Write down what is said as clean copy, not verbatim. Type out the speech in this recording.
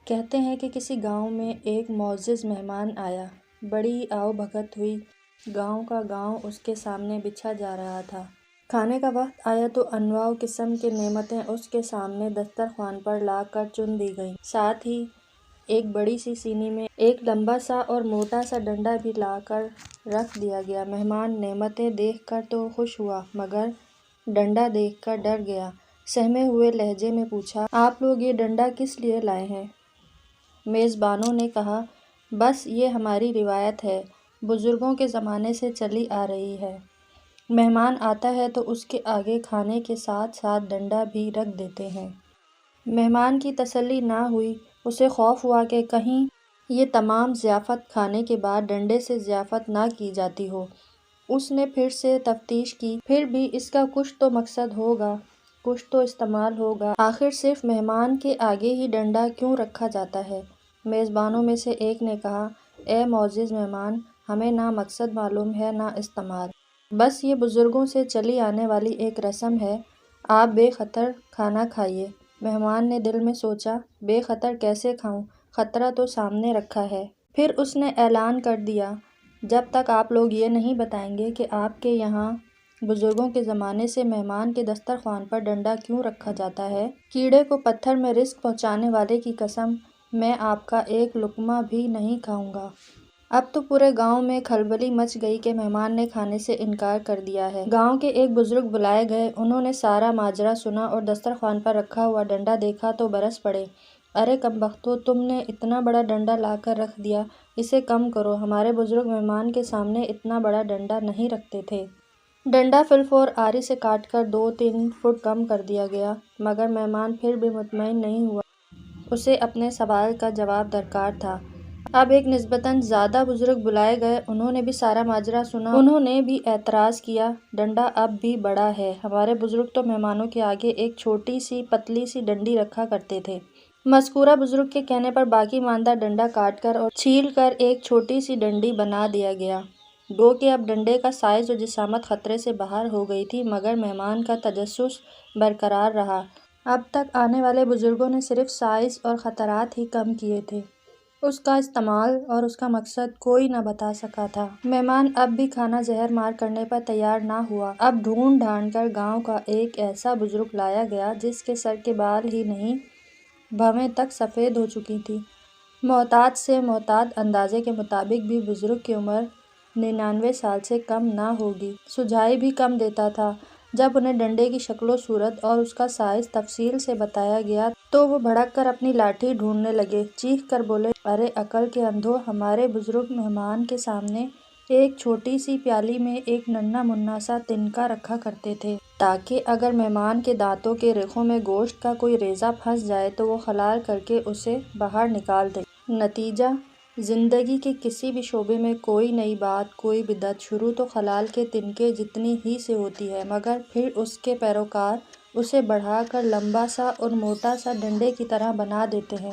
کہتے ہیں کہ کسی گاؤں میں ایک معزز مہمان آیا۔ بڑی آؤ بھگت ہوئی، گاؤں کا گاؤں اس کے سامنے بچھا جا رہا تھا۔ کھانے کا وقت آیا تو انواع قسم کی نعمتیں اس کے سامنے دسترخوان پر لا کر چن دی گئیں۔ ساتھ ہی ایک بڑی سی سینی میں ایک لمبا سا اور موٹا سا ڈنڈا بھی لا کر رکھ دیا گیا۔ مہمان نعمتیں دیکھ کر تو خوش ہوا مگر ڈنڈا دیکھ کر ڈر گیا۔ سہمے ہوئے لہجے میں پوچھا، آپ لوگ یہ ڈنڈا کس لیے لائے ہیں؟ میزبانوں نے کہا، بس یہ ہماری روایت ہے، بزرگوں کے زمانے سے چلی آ رہی ہے۔ مہمان آتا ہے تو اس کے آگے کھانے کے ساتھ ساتھ ڈنڈا بھی رکھ دیتے ہیں۔ مہمان کی تسلی نہ ہوئی، اسے خوف ہوا کہ کہیں یہ تمام ضیافت کھانے کے بعد ڈنڈے سے ضیافت نہ کی جاتی ہو۔ اس نے پھر سے تفتیش کی، پھر بھی اس کا کچھ تو مقصد ہوگا، کچھ تو استعمال ہوگا، آخر صرف مہمان کے آگے ہی ڈنڈا کیوں رکھا جاتا ہے؟ میزبانوں میں سے ایک نے کہا، اے معزز مہمان، ہمیں نہ مقصد معلوم ہے نہ استعمال، بس یہ بزرگوں سے چلی آنے والی ایک رسم ہے، آپ بے خطر کھانا کھائیے۔ مہمان نے دل میں سوچا، بے خطر کیسے کھاؤں، خطرہ تو سامنے رکھا ہے۔ پھر اس نے اعلان کر دیا، جب تک آپ لوگ یہ نہیں بتائیں گے کہ آپ کے یہاں بزرگوں کے زمانے سے مہمان کے دسترخوان پر ڈنڈا کیوں رکھا جاتا ہے، کیڑے کو پتھر میں رزق پہنچانے والے کی قسم، میں آپ کا ایک لقمہ بھی نہیں کھاؤں گا۔ اب تو پورے گاؤں میں کھلبلی مچ گئی کہ مہمان نے کھانے سے انکار کر دیا ہے۔ گاؤں کے ایک بزرگ بلائے گئے، انہوں نے سارا ماجرا سنا اور دسترخوان پر رکھا ہوا ڈنڈا دیکھا تو برس پڑے، ارے کم بختو، تم نے اتنا بڑا ڈنڈا لا کر رکھ دیا، اسے کم کرو، ہمارے بزرگ مہمان کے سامنے اتنا بڑا ڈنڈا نہیں رکھتے تھے۔ ڈنڈا فی الفور آری سے کاٹ کر 2-3 فٹ کم کر دیا گیا، مگر مہمان پھر بھی مطمئن نہیں ہوا، اسے اپنے سوال کا جواب درکار تھا۔ اب ایک نسبتاً زیادہ بزرگ بلائے گئے، انہوں نے بھی سارا ماجرا سنا، انہوں نے بھی اعتراض کیا، ڈنڈا اب بھی بڑا ہے، ہمارے بزرگ تو مہمانوں کے آگے ایک چھوٹی سی پتلی سی ڈنڈی رکھا کرتے تھے۔ مذکورہ بزرگ کے کہنے پر باقی ماندہ ڈنڈا کاٹ کر اور چھیل کر ایک چھوٹی سی ڈنڈی بنا دیا گیا، گو کہ اب ڈنڈے کا سائز و جسامت خطرے سے باہر ہو گئی تھی، مگر مہمان کا تجسس برقرار رہا۔ اب تک آنے والے بزرگوں نے صرف سائز اور خطرات ہی کم کیے تھے، اس کا استعمال اور اس کا مقصد کوئی نہ بتا سکا تھا۔ مہمان اب بھی کھانا زہر مار کرنے پر تیار نہ ہوا۔ اب ڈھونڈ ڈھانڈ کر گاؤں کا ایک ایسا بزرگ لایا گیا جس کے سر کے بال ہی نہیں، بھویں تک سفید ہو چکی تھیں۔ محتاط سے محتاط اندازے کے مطابق بھی بزرگ کی عمر 99 سال سے کم نہ ہوگی۔ سجھائی بھی کم دیتا تھا۔ جب انہیں ڈنڈے کی شکل و صورت اور اس کا سائز تفصیل سے بتایا گیا تو وہ بھڑک کر اپنی لاٹھی ڈھونڈنے لگے، چیخ کر بولے، ارے عقل کے اندھو، ہمارے بزرگ مہمان کے سامنے ایک چھوٹی سی پیالی میں ایک ننھا منھا سا تنکا رکھا کرتے تھے، تاکہ اگر مہمان کے دانتوں کے ریخوں میں گوشت کا کوئی ریزہ پھنس جائے تو وہ حلال کر کے اسے باہر نکال دیں۔ نتیجہ، زندگی کے کسی بھی شعبے میں کوئی نئی بات، کوئی بدعت شروع تو حلال کے تنکے جتنی ہی سے ہوتی ہے، مگر پھر اس کے پیروکار اسے بڑھا کر لمبا سا اور موٹا سا ڈنڈے کی طرح بنا دیتے ہیں۔